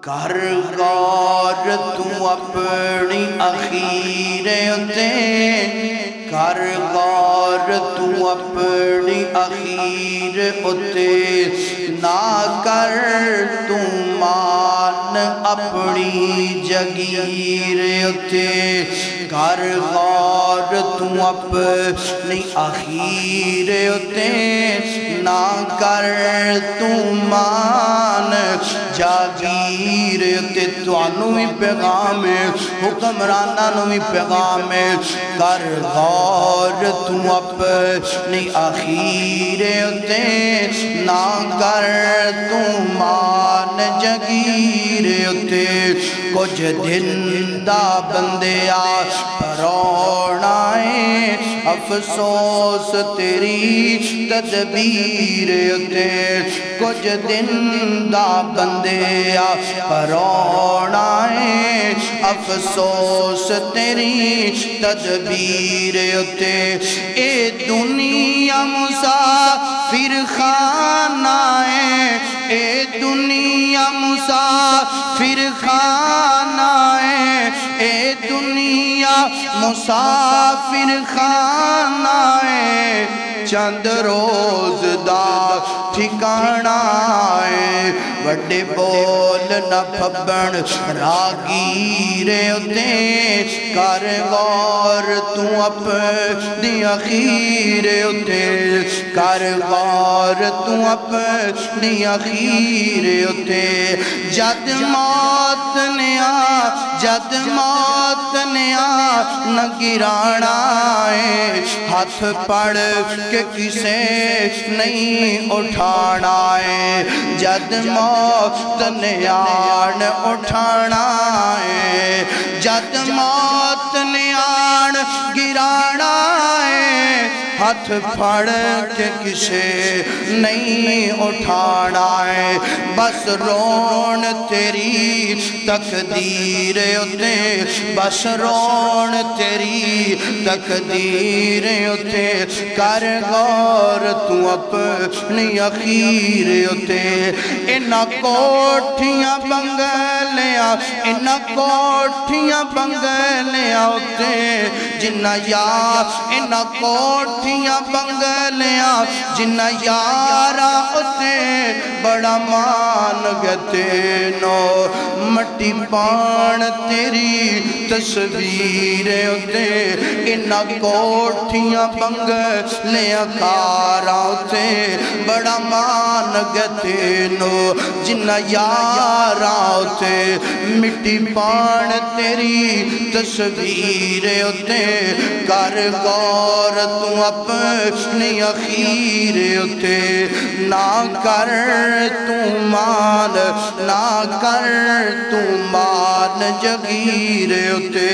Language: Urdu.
کر غور تو اپنی اخیر اتے، کر غور تو اپنی اخیر اتے، نہ کر تو مان اپنی جگیر اتے، کر غور تو اپنی اخیر اتے، نہ کر تو مان جاگیر اتے۔ توانو بھی پیغام ہے، حکمرانانو بھی پیغام ہے، کر غور تو اپنی اخیر اتے، نہ کر تو مان جگیر اتے۔ کچھ دن دا بندیا پرونا ہے، افسوس تیری تدبیر اتے۔ کچھ دن دا بندیا پرونا ہے، افسوس تیری تدبیر اتے۔ اے دنیا مسافر خانہ ہے، اے دنیا مسافر خانہ ہے، اے دنیا مسافر خانہ ہے، چند روز دا ٹھکانہ ہے۔ وڈے بول نہ پھبن راگیر اتے، کر غور تو اپنی اخیر اتے، کر غور تو اپنی اخیر اتے۔ جد موت نے جد موت نے نہ گرانا ہے، ہاتھ پڑھ کے کسے نہیں اٹھانا ہے۔ جد موت نے اٹھانا ہے، جد موت نے گرانا ہے، ہاتھ پھڑ کے کسے نہیں اٹھانا ہے۔ بس رون تیری تقدیر اتے، بس رون تیری تقدیر اتے، کر غور تو اپنی اخیر اتے۔ انہاں کوٹھیاں بنگلیاں، انہاں کوٹھیاں بنگلیاں اتے، جنہ یا انہاں کوٹھیاں بنگلیاں جنہ یارا اتے، بڑا مان گتے نو مٹی پان تیری تصویر اتے۔ انہاں کوٹھیاں بنگلیاں کارا اتے، بڑا مان گتے نو جنہ یارا اتے، مٹی پان تیری تصویر اتے، کر غور تو اپنی اخیر اتے، نہ کر تو مان، نہ کر تو مان جگیر اتے۔